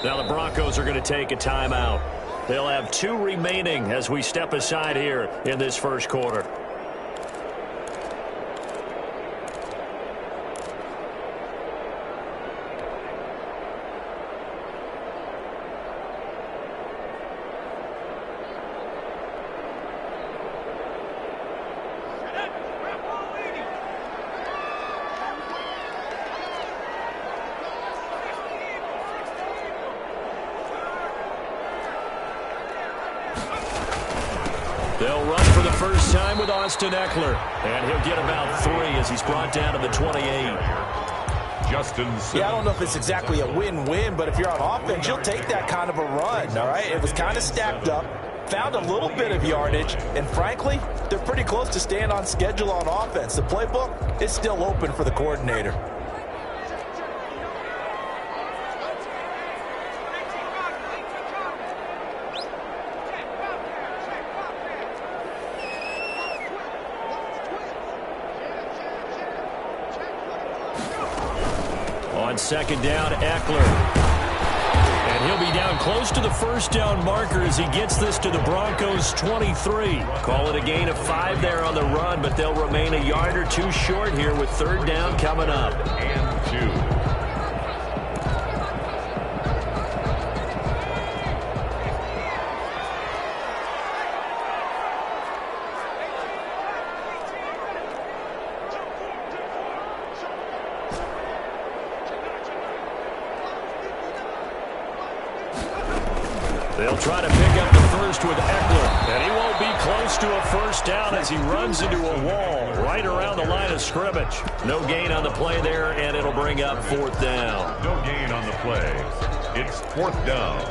Now the Broncos are going to take a timeout. They'll have 2 remaining as we step aside here in this first quarter. They'll run for the first time with Austin Eckler. And he'll get about 3 as he's brought down to the 28. Yeah, I don't know if it's exactly a win-win, but if you're on offense, you'll take that kind of a run, all right? It was kind of stacked up, found a little bit of yardage, and frankly, they're pretty close to staying on schedule on offense. The playbook is still open for the coordinator. On second down, Eckler. And he'll be down close to the first down marker as he gets this to the Broncos' 23. Call it a gain of 5 there on the run, but they'll remain a yard or 2 short here with third down coming up. And 2. They'll try to pick up the first with Eckler, and he won't be close to a first down as he runs into a wall right around the line of scrimmage. No gain on the play there, and it'll bring up fourth down. No gain on the play. It's fourth down.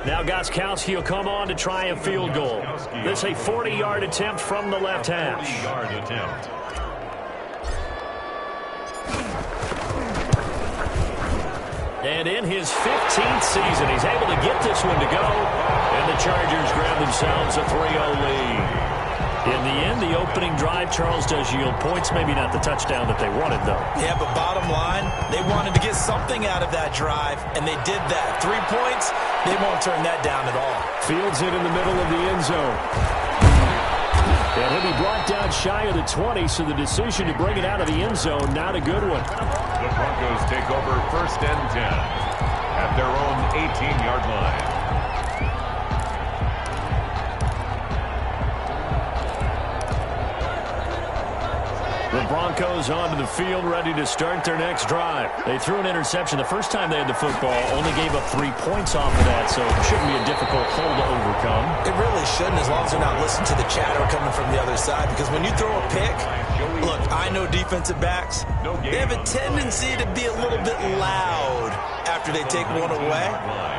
Now Gostkowski will come on to try a field goal. This a 40-yard attempt from the left hash. 40-yard attempt. And in his 15th season, he's able to get this one to go. And the Chargers grab themselves a 3-0 lead. In the end, the opening drive, Charles, does yield points. Maybe not the touchdown that they wanted, though. Yeah, but bottom line, they wanted to get something out of that drive, and they did that. 3 points, they won't turn that down at all. Fields it in the middle of the end zone. And he'll be brought down shy of the 20, so the decision to bring it out of the end zone, not a good one. The Broncos take over first and 10 at their own 18-yard line. The Broncos onto the field, ready to start their next drive. They threw an interception the first time they had the football, only gave up 3 points off of that, so it shouldn't be a difficult hole to overcome. It really shouldn't, as long as they're not listening to the chatter coming from the other side, because when you throw a pick, look, I know defensive backs, they have a tendency to be a little bit loud after they take one away,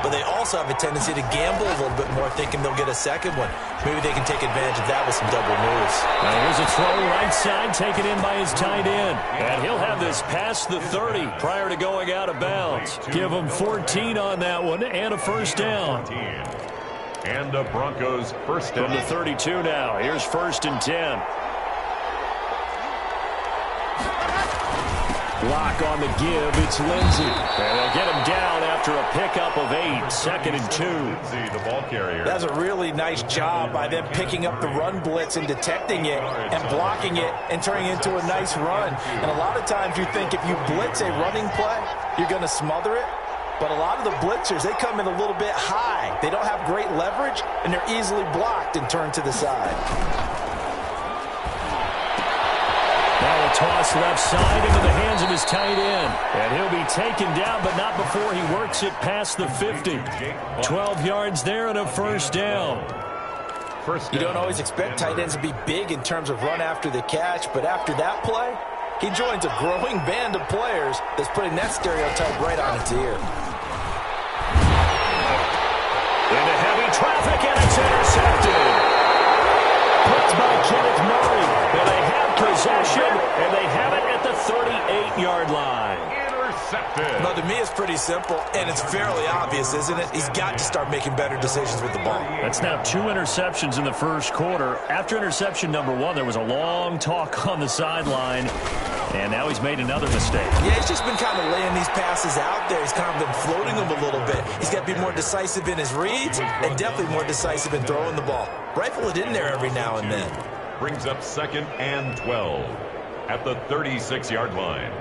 but they also have a tendency to gamble a little bit more, thinking they'll get a second one. Maybe they can take advantage of that with some double moves. Now here's a throw right side, taken in by his tight end. And he'll have this past the 30 prior to going out of bounds. Give him 14 on that one and a first down. And the Broncos first down. From the 32 now. Here's first and 10. Block on the give. It's Lindsey. And they'll get him down after a pickup of 8. Second and 2. Lindsey, the ball carrier. That's a really nice job by them picking up the run blitz and detecting it and blocking it and turning it into a nice run. And a lot of times you think if you blitz a running play, you're going to smother it. But a lot of the blitzers, they come in a little bit high. They don't have great leverage, and they're easily blocked and turned to the side. Now a toss left side into the hands of his tight end. And he'll be taken down, but not before he works it past the 50. 12 yards there and a first down. You don't always expect tight ends to be big in terms of run after the catch, but after that play, he joins a growing band of players that's putting that stereotype right on its ear. Into heavy traffic, and it's intercepted. Picked by Kenneth Murray. And they have possession, and they have it at the 38-yard line. intercepted. Well, to me, it's pretty simple, and it's fairly obvious, isn't it? He's got to start making better decisions with the ball. That's now 2 interceptions in the first quarter. After interception number 1, there was a long talk on the sideline, and now he's made another mistake. Yeah, he's just been kind of laying these passes out there. He's kind of been floating them a little bit. He's got to be more decisive in his reads and definitely more decisive in throwing the ball. Rifle it in there every now and then. Brings up 2nd and 12 at the 36-yard line.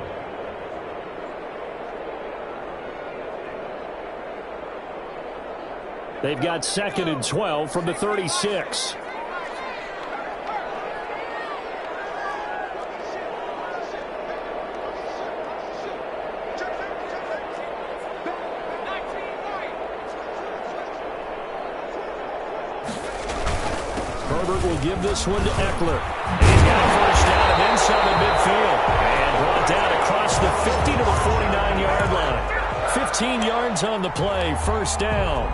They've got 2nd and 12 from the 36. Herbert will give this one to Eckler. He's got a first down and then some at midfield. And brought down across the 50 to the 49-yard line. 15 yards on the play, first down.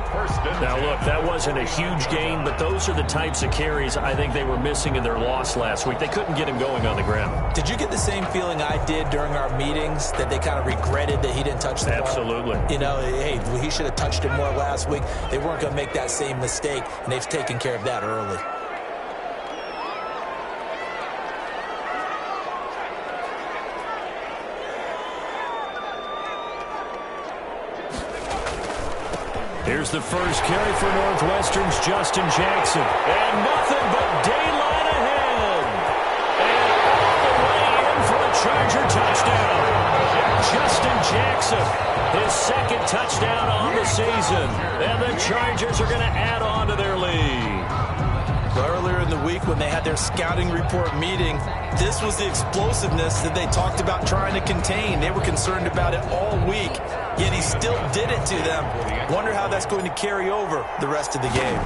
Now, look, that wasn't a huge gain, but those are the types of carries I think they were missing in their loss last week. They couldn't get him going on the ground. Did you get the same feeling I did during our meetings, that they kind of regretted that he didn't touch the ball? Absolutely. You know, hey, he should have touched it more last week. They weren't going to make that same mistake, and they've taken care of that early. Here's the first carry for Northwestern's Justin Jackson. And nothing but daylight ahead. And all the way in for a Charger touchdown. Justin Jackson, his 2nd touchdown on the season. And the Chargers are going to add on to their lead. Earlier in the week when they had their scouting report meeting, this was the explosiveness that they talked about trying to contain. They were concerned about it all week, yet he still did it to them. Wonder how that's going to carry over the rest of the game.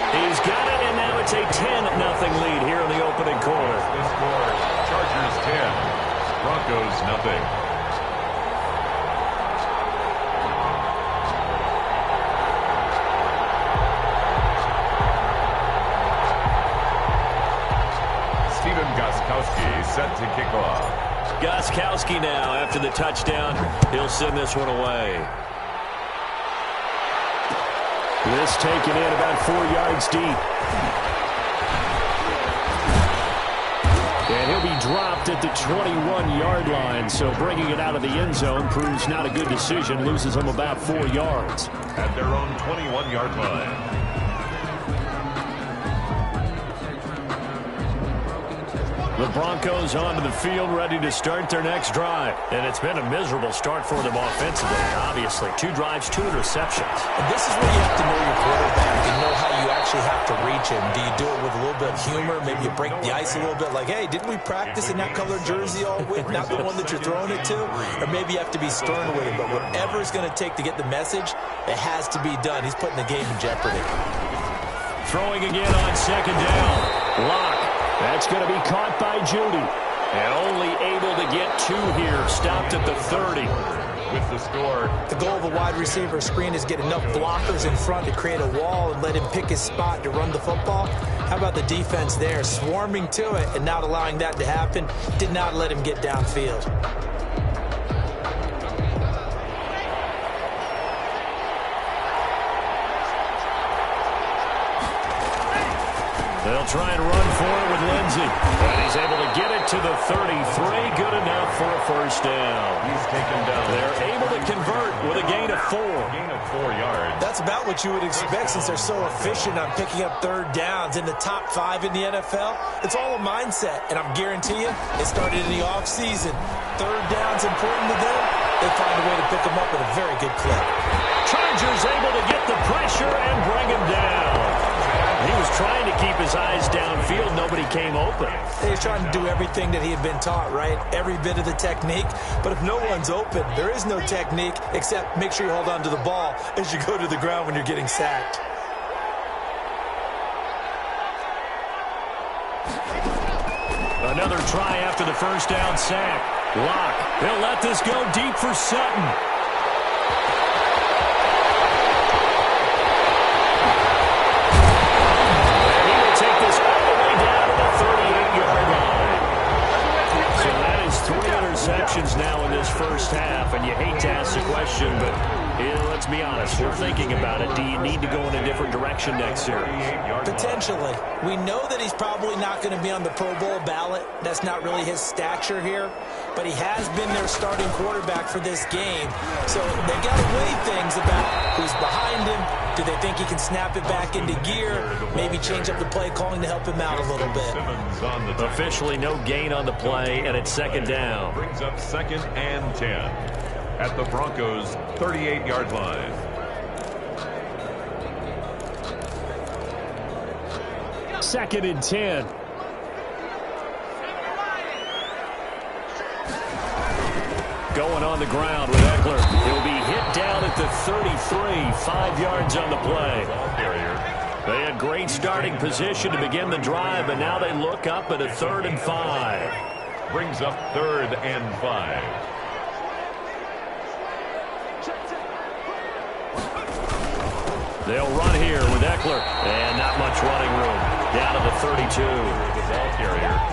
He's got it, and now it's a 10-0 lead here in the opening quarter. The score, Chargers 10, Broncos nothing. Set to kick off. Gostkowski now after the touchdown. He'll send this one away. This taken in about 4 yards deep. And he'll be dropped at the 21-yard line. So bringing it out of the end zone proves not a good decision. Loses him about 4 yards. At their own 21-yard line. The Broncos onto the field, ready to start their next drive. And it's been a miserable start for them offensively, obviously. 2 drives, 2 interceptions. And this is where you have to know your quarterback and know how you actually have to reach him. Do you do it with a little bit of humor? Maybe you break the ice a little bit, like, hey, didn't we practice in that colored jersey all week? Not the one that you're throwing it to? Or maybe you have to be stern with him. But whatever it's going to take to get the message, it has to be done. He's putting the game in jeopardy. Throwing again on 2nd down. Lock. That's going to be caught by Judy. And only able to get 2 here. Stopped at the 30. With the score. The goal of a wide receiver screen is get enough blockers in front to create a wall and let him pick his spot to run the football. How about the defense there? Swarming to it and not allowing that to happen. Did not let him get downfield. They'll try and run for it with Lindsey. But he's able to get it to the 33. Good enough for a first down. He's taken down. They're able to convert with a gain of 4. Gain of 4 yards. That's about what you would expect since they're so efficient on picking up 3rd downs. In the top 5 in the NFL, it's all a mindset. And I'm guaranteeing you, it started in the offseason. 3rd down's important to them. They find a way to pick them up with a very good clip. Chargers able to get the pressure and bring him down. He was trying to keep his eyes downfield. Nobody came open. He was trying to do everything that he had been taught, right? Every bit of the technique. But if no one's open, there is no technique except make sure you hold on to the ball as you go to the ground when you're getting sacked. Another try after the first down sack. Lock. He'll let this go deep for Sutton. if we're thinking about it, do you need to go in a different direction next series? Potentially. We know that he's probably not going to be on the Pro Bowl ballot. That's not really his stature here. But he has been their starting quarterback for this game. So they got to weigh things about who's behind him. Do they think he can snap it back into gear? Maybe change up the play calling to help him out a little bit. Officially no gain on the play, and it's second down. Brings up 2nd and 10 at the Broncos' 38-yard line. Second and 10. Going on the ground with Eckler. He'll be hit down at the 33, 5 yards on the play. They had great starting position to begin the drive, but now they look up at a 3rd and 5. Brings up 3rd and 5. They'll run here with Eckler, and not much running room. Down to the 32.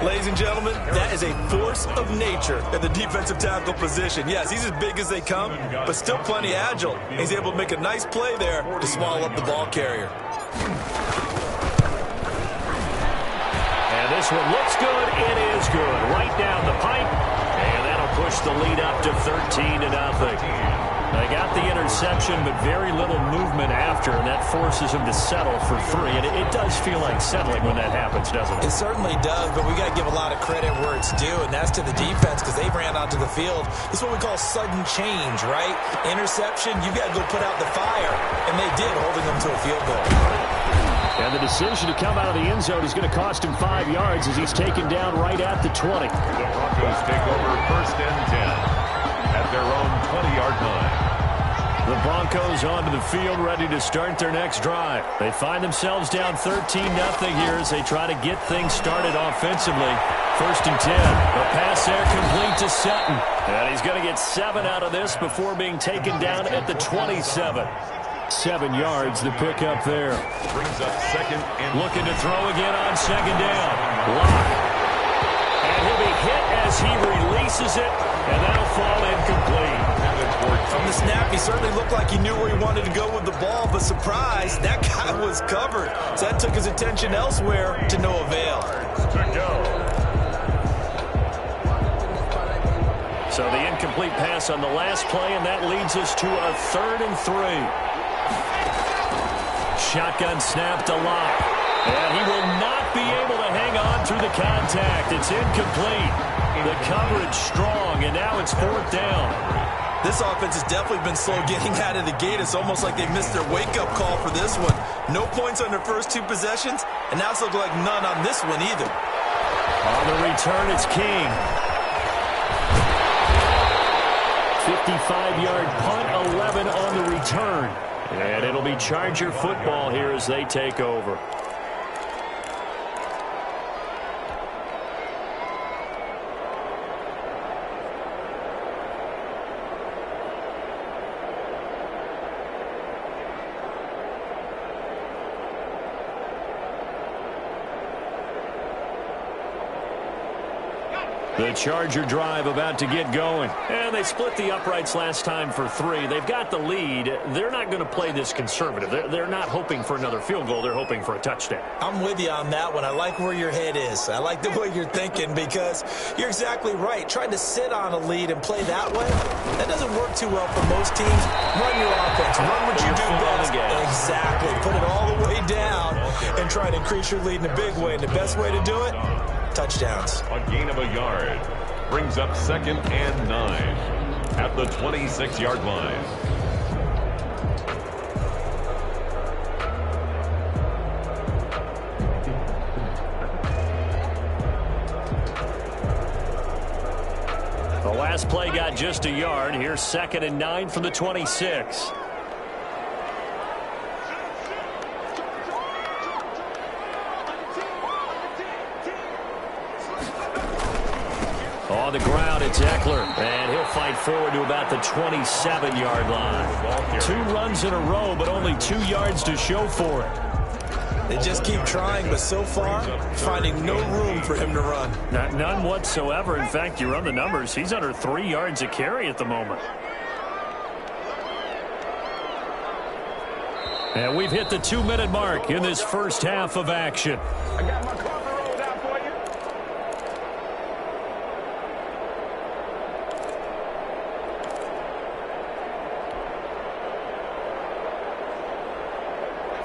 Ladies and gentlemen, that is a force of nature at the defensive tackle position. Yes, he's as big as they come, but still plenty agile. He's able to make a nice play there to swallow up the ball carrier. And this one looks good. It is good. Right down the pipe, and that'll push the lead up to 13-0. They got the interception, but very little movement after, and that forces him to settle for 3. And it does feel like settling when that happens, doesn't it? It certainly does, but we got to give a lot of credit where it's due, and that's to the defense because they ran onto the field. This is what we call sudden change, right? Interception, you got to go put out the fire, and they did, holding them to a field goal. And the decision to come out of the end zone is going to cost him 5 yards as he's taken down right at the 20. The Broncos take over 1st and 10 at their own 20-yard line. The Broncos onto the field ready to start their next drive. They find themselves down 13-0 here as they try to get things started offensively. 1st and 10. The pass there complete to Sutton. And he's going to get 7 out of this before being taken down at the 27. 7 yards the pick up there. Brings up 2nd and looking to throw again on 2nd down. Lock. And he'll be hit as he releases it, and that'll fall incomplete. From the snap, he certainly looked like he knew where he wanted to go with the ball, but surprise, that guy was covered. So that took his attention elsewhere to no avail. So the incomplete pass on the last play, and that leads us to a 3rd and 3. Shotgun snap to Locke. And he will not be able to hang on through the contact. It's incomplete. The coverage strong, and now it's 4th down. This offense has definitely been slow getting out of the gate. It's almost like they missed their wake-up call for this one. No points on their first 2 possessions, and now it's looking like none on this one either. On the return, it's King. 55-yard punt, 11 on the return. And it'll be Charger football here as they take over. The Charger drive about to get going. And they split the uprights last time for 3. They've got the lead. They're not going to play this conservative. They're not hoping for another field goal. They're hoping for a touchdown. I'm with you on that one. I like where your head is. I like the way you're thinking because you're exactly right. Trying to sit on a lead and play that way, that doesn't work too well for most teams. Run your offense. Run what you do best. Exactly. Put it all the way down and try to increase your lead in a big way. And the best way to do it, touchdowns. A gain of a yard. Brings up 2nd and 9 at the 26-yard line. The last play got just a yard. Here's 2nd and 9 from the 26. On the ground, it's Eckler, and he'll fight forward to about the 27-yard line. 2 runs in a row, but only 2 yards to show for it. They just keep trying, but so far, finding no room for him to run. None whatsoever. In fact, you run the numbers. He's under 3 yards a carry at the moment. And we've hit the 2-minute mark in this first half of action. I got my coffee rolled out for you.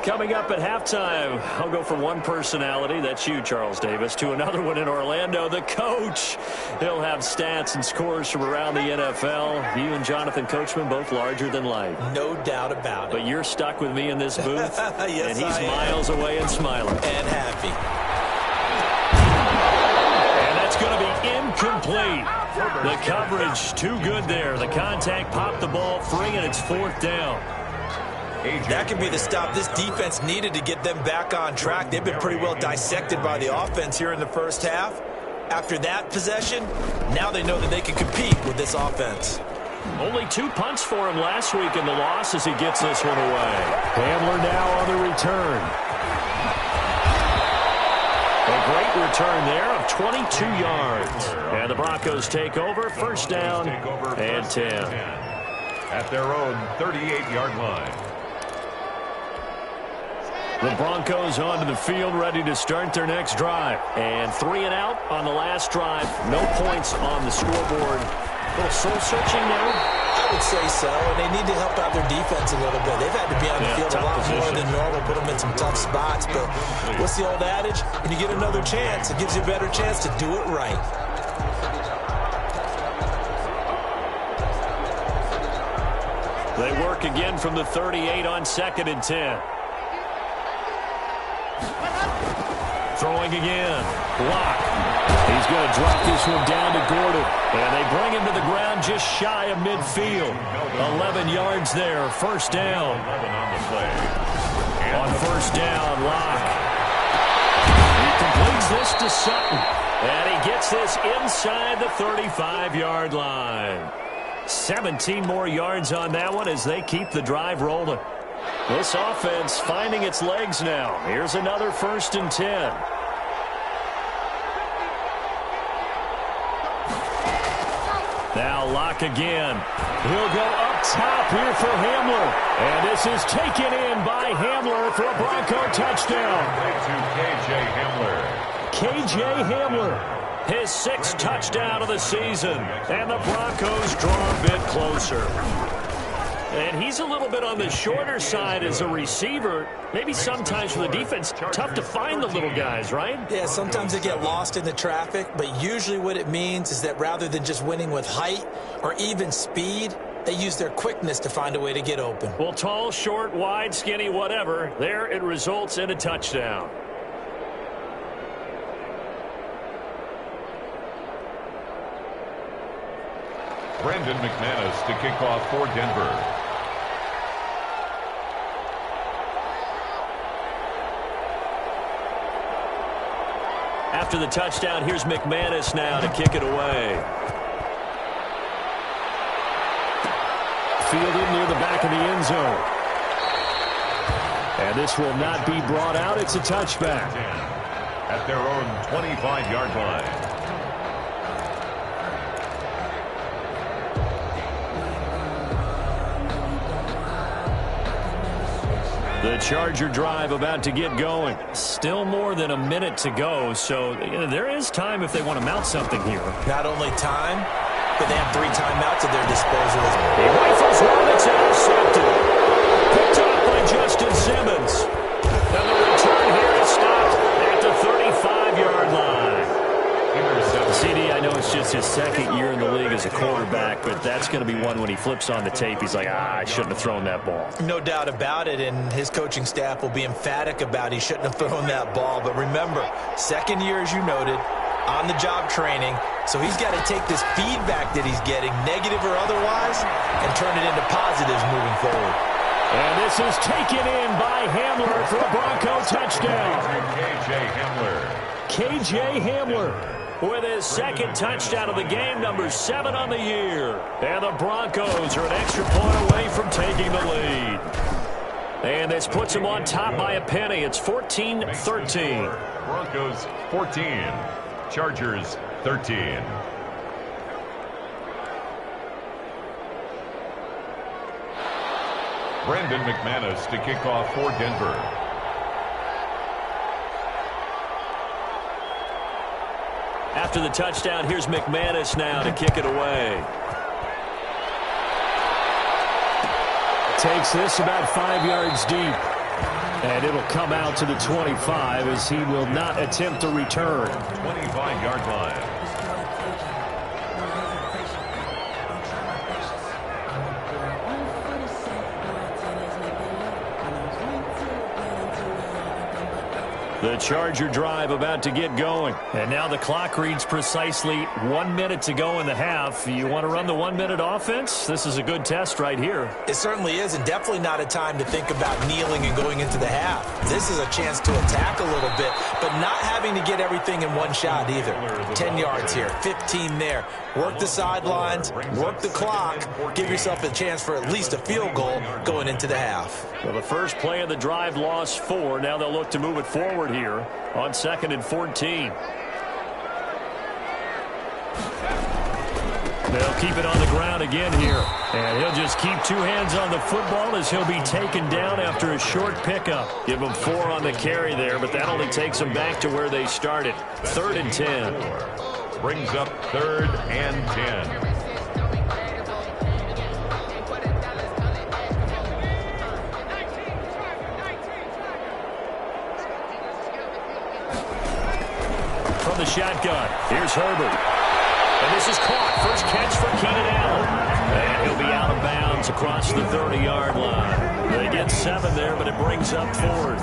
Coming up at halftime, I'll go from one personality, that's you, Charles Davis, to another one in Orlando, the coach. He'll have stats and scores from around the NFL. You and Jonathan Coachman, both larger than life. No doubt about it. But you're stuck with me in this booth, yes, and he's miles away and smiling. And happy. And that's going to be incomplete. The coverage, too good there. The contact popped the ball free, and it's 4th down. That could be the stop this defense needed to get them back on track. They've been pretty well dissected by the offense here in the first half. After that possession, now they know that they can compete with this offense. Only 2 punts for him last week in the loss as he gets this one away. Hamler now on the return. A great return there of 22 yards. And the Broncos take over, 1st down and 10. At their own 38-yard line. The Broncos onto the field, ready to start their next drive. And 3 and out on the last drive. No points on the scoreboard. A little soul-searching now? I would say so, and they need to help out their defense a little bit. They've had to be on the field a lot more than normal, put them in some tough spots. But what's the old adage? When you get another chance, it gives you a better chance to do it right. They work again from the 38 on 2nd and 10. Throwing again. Block. He's going to drop this one down to Gordon. And they bring him to the ground just shy of midfield. 11 yards there. 1st down. 11 on the play. On 1st down, Locke. He completes this to Sutton. And he gets this inside the 35-yard line. 17 more yards on that one as they keep the drive rolling. This offense finding its legs now. Here's another 1st and 10. Now Locke again. He'll go up top here for Hamler. And this is taken in by Hamler for a Bronco touchdown. To KJ Hamler. His 6th touchdown of the season. And the Broncos draw a bit closer. And he's a little bit on the shorter side as a receiver. Maybe sometimes for the defense, tough to find the little guys, right? Yeah, sometimes they get lost in the traffic, but usually what it means is that rather than just winning with height or even speed, they use their quickness to find a way to get open. Well, tall, short, wide, skinny, whatever, there it results in a touchdown. Brandon McManus to kick off for Denver. After the touchdown, here's McManus now to kick it away. Fielded near the back of the end zone. And this will not be brought out. It's a touchback. At their own 25-yard line. The Charger drive about to get going. Still more than a minute to go, so there is time if they want to mount something here. Not only time, but they have 3 timeouts at their disposal. He rifles one, it's intercepted. Picked up by Justin Simmons. And the return here is stopped at the 35-yard line. CD, I know it's just his 2nd year in the league as a quarterback, but that's going to be one when he flips on the tape. He's like, I shouldn't have thrown that ball. No doubt about it, and his coaching staff will be emphatic about he shouldn't have thrown that ball. But remember, 2nd year, as you noted, on-the-job training, so he's got to take this feedback that he's getting, negative or otherwise, and turn it into positives moving forward. And this is taken in by Hamler for a Bronco touchdown. KJ Hamler. KJ Hamler with his 2nd touchdown of the game, number 7 on the year. And the Broncos are an extra point away from taking the lead. And this puts them on top by a penny. It's 14-13. Broncos 14. Chargers 13. Brandon McManus to kick off for Denver. After the touchdown, here's McManus now to kick it away. Takes this about 5 yards deep. And it'll come out to the 25 as he will not attempt to return. 25-yard line. The Charger drive about to get going. And now the clock reads precisely 1 minute to go in the half. You want to run the 1 minute offense? This is a good test right here. It certainly is, and definitely not a time to think about kneeling and going into the half. This is a chance to attack a little bit, but not having to get everything in one shot either. 10 yards here, 15 there. Work the sidelines, work the clock, give yourself a chance for at least a field goal going into the half. Well, the first play of the drive lost 4. Now they'll look to move it forward here on 2nd and 14. They'll keep it on the ground again here. And he'll just keep 2 hands on the football as he'll be taken down after a short pickup. Give him 4 on the carry there, but that only takes them back to where they started. 3rd and 10. Brings up 3rd and 10. From the shotgun, here's Herbert. And this is caught. First catch for Keenan Allen. And he'll be out of bounds across the 30-yard line. They get 7 there, but it brings up 4th.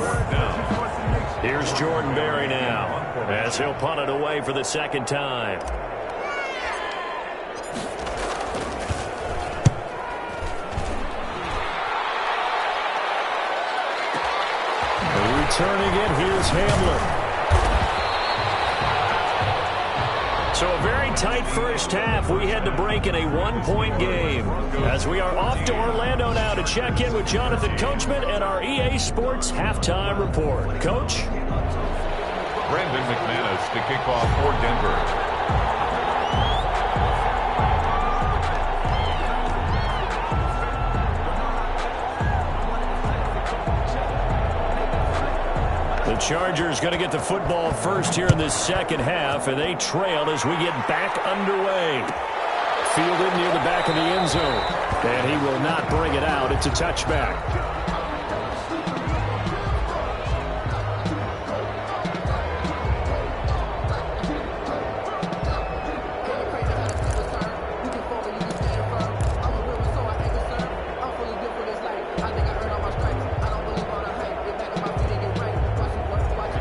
Here's Jordan Berry now, as he'll punt it away for the 2nd time. Returning it, here's Hamler. So a very tight first half. We had to break in a 1-point game. As we are off to Orlando now to check in with Jonathan Coachman and our EA Sports Halftime Report. Coach? Brandon McManus to kick off for Denver. The Chargers going to get the football first here in this 2nd half, and they trail as we get back underway. Fielded near the back of the end zone, and he will not bring it out. It's a touchback.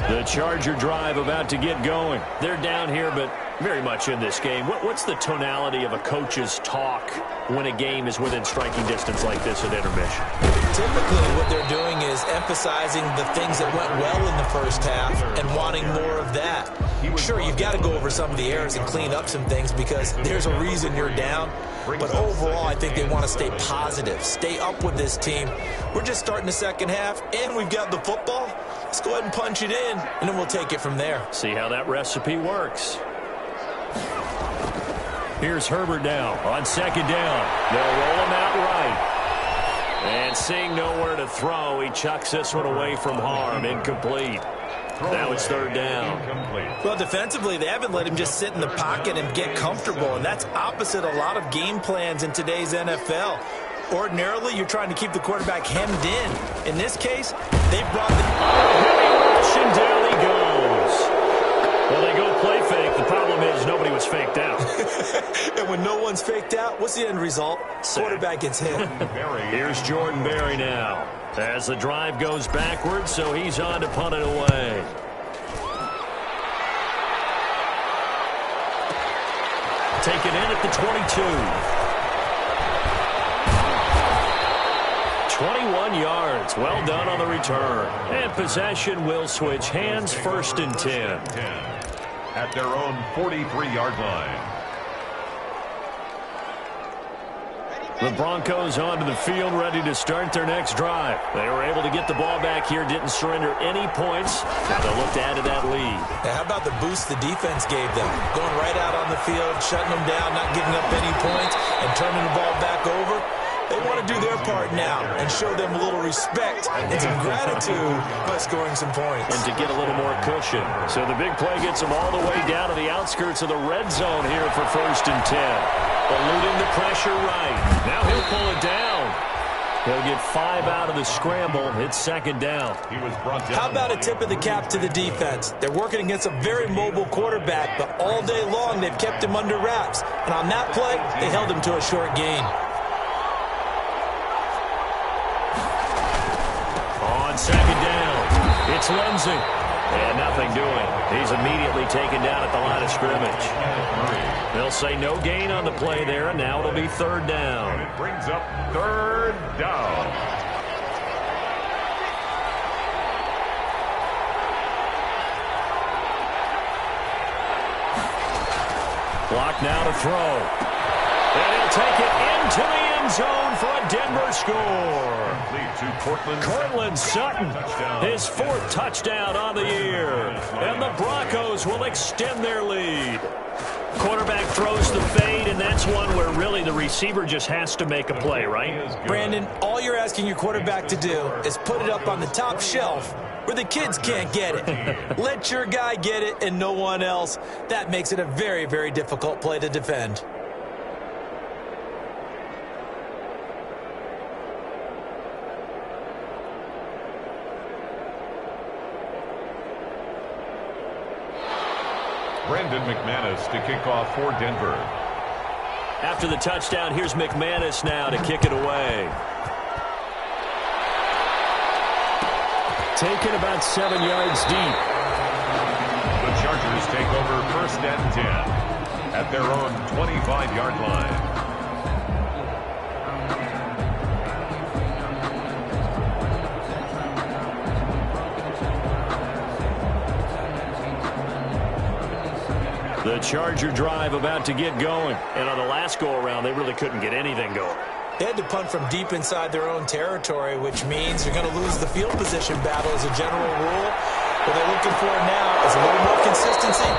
The Charger drive about to get going. They're down here, but very much in this game. What's the tonality of a coach's talk when a game is within striking distance like this at intermission? Typically, what they're doing is emphasizing the things that went well in the first half and wanting more of that. Sure, you've got to go over some of the errors and clean up some things because there's a reason you're down. But overall, I think they want to stay positive, stay up with this team. We're just starting the 2nd half, and we've got the football. Let's go ahead and punch it in, and then we'll take it from there. See how that recipe works. Here's Herbert now on 2nd down. They'll roll him out right. And seeing nowhere to throw, he chucks this one away from harm. Incomplete. Now it's 3rd down. Well, defensively, they haven't let him just sit in the pocket and get comfortable, and that's opposite a lot of game plans in today's NFL. Ordinarily, you're trying to keep the quarterback hemmed in. In this case, they've brought the... And down he goes. Well, they go play fake. The problem is nobody was faked out. And when no one's faked out, what's the end result? Quarterback gets hit. Here's Jordan Berry now. As the drive goes backwards, so he's on to punt it away. Taken in at the 22. 21 yards. Well done on the return. And possession will switch hands. 1st and 10. At their own 43-yard line. The Broncos onto the field, ready to start their next drive. They were able to get the ball back here, didn't surrender any points. Now they'll look to add to that lead. Now, how about the boost the defense gave them? Going right out on the field, shutting them down, not giving up any points, and turning the ball back over. They want to do their part now and show them a little respect and some gratitude by scoring some points. And to get a little more cushion. So the big play gets them all the way down to the outskirts of the red zone here for 1st and 10. Eluding the pressure right. Now he'll pull it down. He'll get 5 out of the scramble. It's 2nd down. He was brought down. How about a tip of the cap to the defense? They're working against a very mobile quarterback, but all day long they've kept him under wraps. And on that play, they held him to a short gain. On 2nd down, it's Lindsey. And nothing doing. He's immediately taken down at the line of scrimmage. They'll say no gain on the play there, and now it'll be 3rd down. And it brings up 3rd down. Block now to throw. And he'll take it into the end zone for a Denver score. Cortland Sutton, his 4th touchdown on the year. And the Broncos will extend their lead. Quarterback throws the fade, and that's one where really the receiver just has to make a play, right? Brandon, all you're asking your quarterback to do is put it up on the top shelf where the kids can't get it. Let your guy get it and no one else. That makes it a very, very difficult play to defend. Brandon McManus to kick off for Denver. After the touchdown, here's McManus now to kick it away. Taken about 7 yards deep. The Chargers take over 1st and 10 at their own 25-yard line. The Charger drive about to get going. And on the last go-around, they really couldn't get anything going. They had to punt from deep inside their own territory, which means they're going to lose the field position battle as a general rule. What they're looking for now is a little more consistency,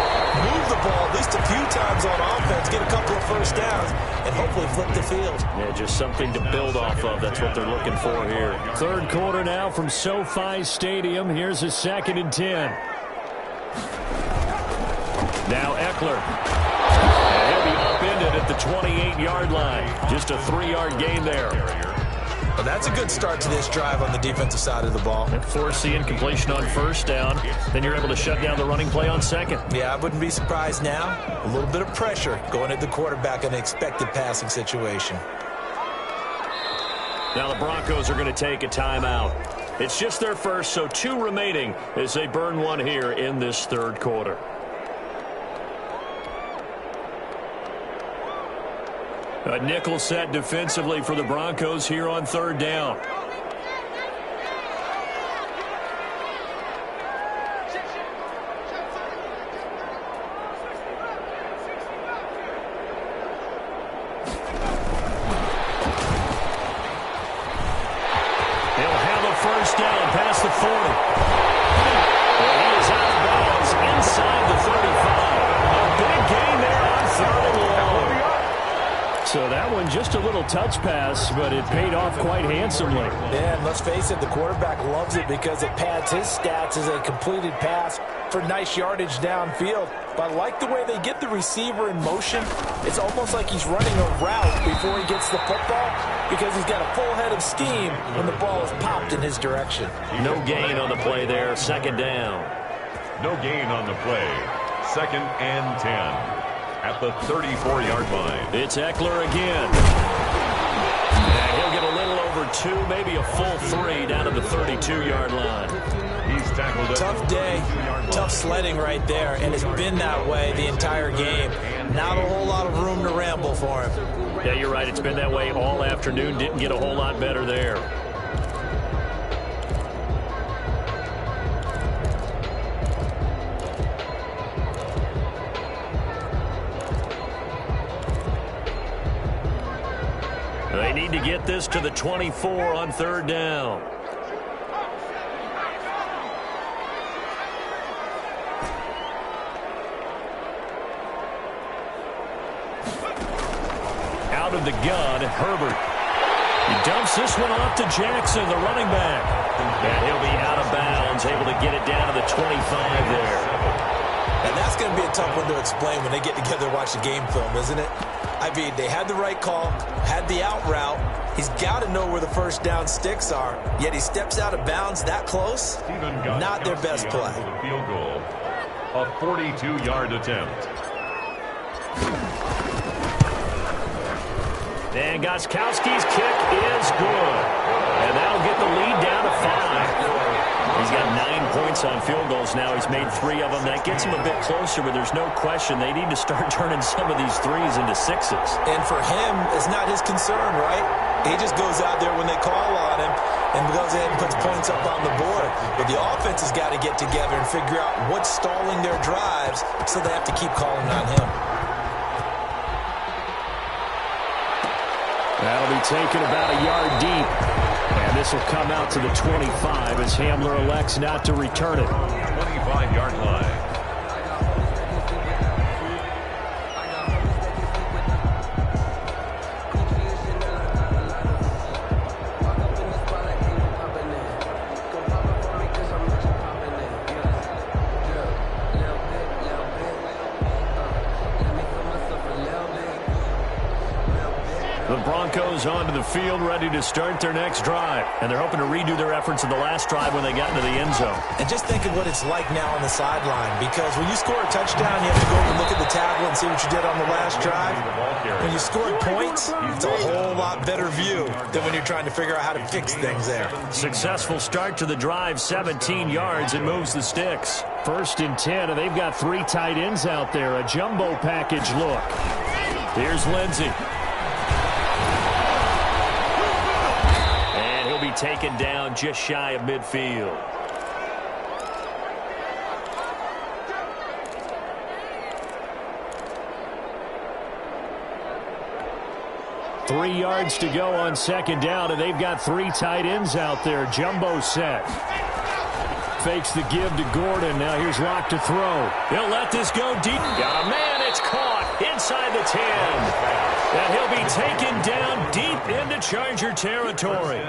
move the ball at least a few times on offense, get a couple of 1st downs, and hopefully flip the field. Yeah, just something to build off of. That's what they're looking for here. 3rd quarter now from SoFi Stadium. Here's a 2nd and 10. Now Eckler. And he'll be upended at the 28-yard line. Just a 3-yard gain there. Well, that's a good start to this drive on the defensive side of the ball. Force the incompletion on 1st down. Then you're able to shut down the running play on 2nd. Yeah, I wouldn't be surprised now. A little bit of pressure going at the quarterback in an expected passing situation. Now the Broncos are going to take a timeout. It's just their first, so 2 remaining as they burn one here in this 3rd quarter. A nickel set defensively for the Broncos here on 3rd down. He'll have a 1st down past the 40. And he is out of bounds inside the 35. A big gain there on 3rd and long. So that one just a little touch pass, but it paid off quite handsomely. Yeah, and let's face it, the quarterback loves it because it pads his stats as a completed pass for nice yardage downfield. But I like the way they get the receiver in motion. It's almost like he's running a route before he gets the football because he's got a full head of steam when the ball is popped in his direction. No gain on the play there, 2nd down. No gain on the play. 2nd and 10. At the 34-yard line. It's Eckler again. And he'll get a little over 2, maybe a full 3 down to the 32-yard line. He's tackled. Tough day, tough sledding right there, and it's been that way the entire game. Not a whole lot of room to ramble for him. Yeah, you're right. It's been that way all afternoon. Didn't get a whole lot better there. They need to get this to the 24 on 3rd down. Out of the gun, Herbert. He dumps this one off to Jackson, the running back. And he'll be out of bounds, able to get it down to the 25 there. And that's going to be a tough one to explain when they get together and watch the game film, isn't it? I mean, they had the right call, had the out route. He's got to know where the first down sticks are, yet he steps out of bounds that close. Not their best play. The field goal, a 42-yard attempt. And Gostkowski's kick is good. And that'll get the lead down to 5. He's got 9 points on field goals now. He's made 3 of them. That gets him a bit closer, but there's no question they need to start turning some of these 3s into 6s. And for him, it's not his concern, right? He just goes out there when they call on him and goes ahead and puts points up on the board. But the offense has got to get together and figure out what's stalling their drives, so they have to keep calling on him. That'll be taken about a yard deep. And this will come out to the 25 as Hamler elects not to return it. 25-yard line. The Broncos onto the field, ready to start their next drive. And they're hoping to redo their efforts in the last drive when they got into the end zone. And just think of what it's like now on the sideline, because when you score a touchdown, you have to go over and look at the tablet and see what you did on the last drive. When you scored points, it's a whole lot better view than when you're trying to figure out how to fix things there. Successful start to the drive, 17 yards. It moves the sticks. 1st and 10, and they've got 3 tight ends out there. A jumbo package look. Here's Lindsey. Taken down just shy of midfield. Three yards to go on 2nd down, and they've got 3 tight ends out there. Jumbo set. Fakes the give to Gordon. Now here's Locke to throw. He'll let this go deep. Got a man. It's caught inside the 10. And he'll be taken down deep into Charger territory.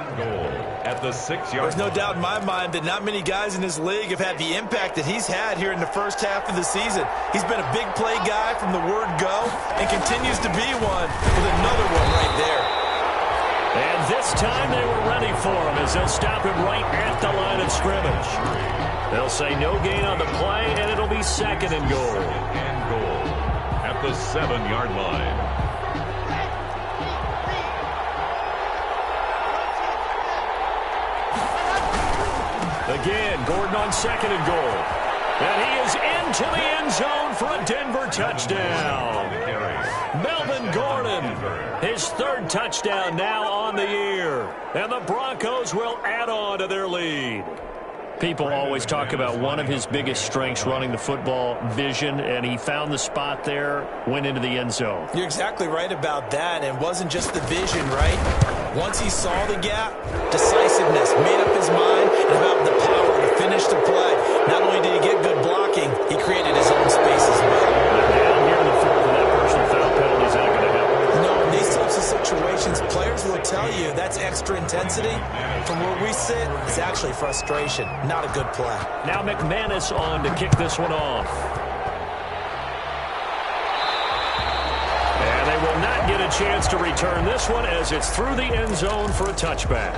At the 6-yard. There's no doubt in my mind that not many guys in this league have had the impact that he's had here in the first half of the season. He's been a big play guy from the word go and continues to be one with another one right there. And this time they were ready for him as they'll stop him right at the line of scrimmage. They'll say no gain on the play, and it'll be 2nd and goal. And goal at the 7-yard line. Again, Gordon on 2nd and goal. And he is into the end zone for a Denver touchdown. Melvin Gordon, his 3rd touchdown now on the year. And the Broncos will add on to their lead. People always talk about one of his biggest strengths running the football, vision, and he found the spot there, went into the end zone. You're exactly right about that, and it wasn't just the vision, right? Once he saw the gap, decisiveness, made up his mind, and about the power to finish the play. Not only did he get good blocking, he created his own space as well. Down here in the 4th, and that personal foul penalty is not going to help. No, in these types of situations, players will tell you that's extra intensity. From where we sit, it's actually frustration, not a good play. Now McManus on to kick this one off. And they will not get a chance to return this one as it's through the end zone for a touchback.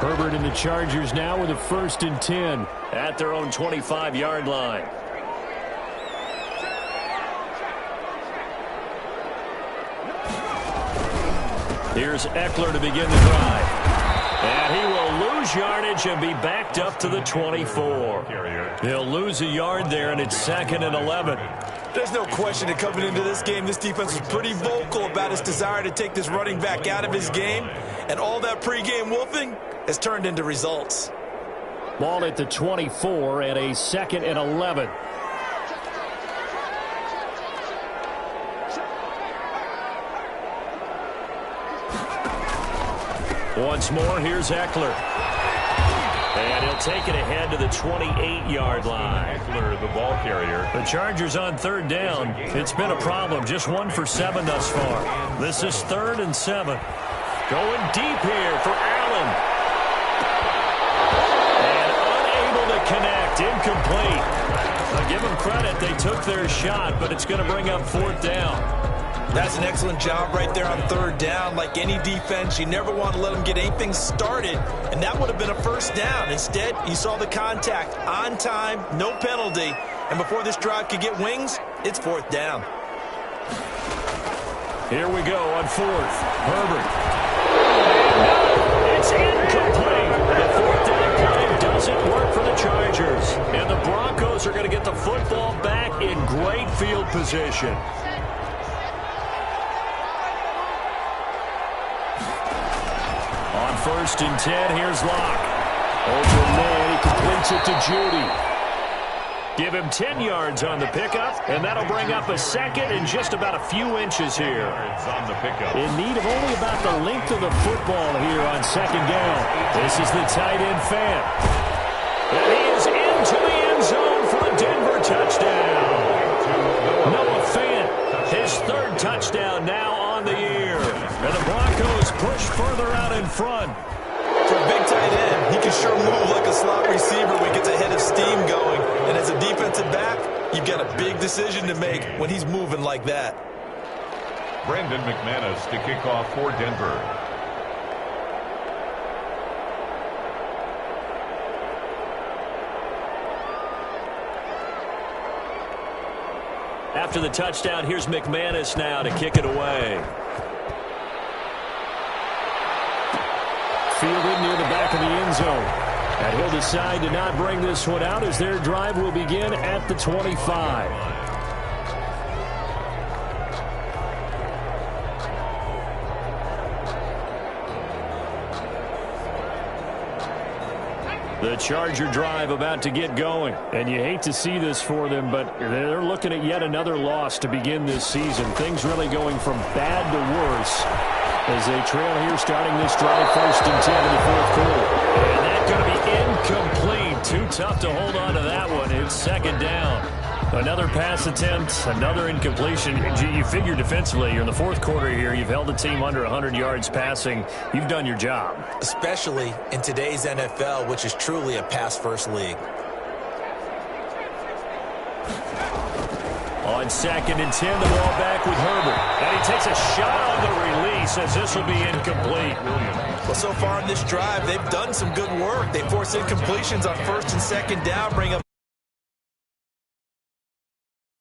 Herbert and the Chargers now with a 1st and 10 at their own 25-yard line. Here's Eckler to begin the drive. And he will lose yardage and be backed up to the 24. He'll lose a yard there, and it's 2nd and 11. There's no question that coming into this game, this defense was pretty vocal about its desire to take this running back out of his game. And all that pregame wolfing has turned into results. Ball at the 24 and a 2nd and 11. Once more, here's Eckler. And he'll take it ahead to the 28-yard line. The ball carrier. The Chargers on third down. It's been a problem. Just 1 for 7 thus far. This is 3rd and 7. Going deep here for Allen. And unable to connect. Incomplete. I give them credit. They took their shot, but it's going to bring up 4th down. That's an excellent job right there on 3rd down. Like any defense, you never want to let them get anything started, and that would have been a 1st down. Instead, you saw the contact on time, no penalty, and before this drive could get wings, it's 4th down. Here we go on 4th. Herbert. And it's incomplete. The 4th down play doesn't work for the Chargers, and the Broncos are going to get the football back in great field position. On 1st and 10, here's Locke. Over man, he completes it to Judy. Give him 10 yards on the pickup, and that'll bring up a 2nd and just about a few inches here. On the pickup. In need of only about the length of the football here on 2nd down. This is the tight end Fant. And he is into the end zone for the Denver touchdown. Noah Fant, his 3rd touchdown now on the year. And the Broncos push further out in front. For a big tight end, he can sure move like a slot receiver when he gets a head of steam going. And as a defensive back, you've got a big decision to make when he's moving like that. Brandon McManus to kick off for Denver. After the touchdown, here's McManus now to kick it away. Fielded near the back of the end zone. And he'll decide to not bring this one out as their drive will begin at the 25. The Charger drive about to get going. And you hate to see this for them, but they're looking at yet another loss to begin this season. Things really going from bad to worse as they trail here starting this drive 1st and 10 in the 4th quarter. And that's going to be incomplete. Too tough to hold on to that one. It's 2nd down. Another pass attempt, another incompletion. You figure defensively, you're in the 4th quarter here. You've held the team under 100 yards passing. You've done your job. Especially in today's NFL, which is truly a pass-first league. On 2nd and 10, the ball back with Herbert. And he takes a shot on the release as this will be incomplete. Well, so far in this drive, they've done some good work. They force incompletions on 1st and 2nd down, bring up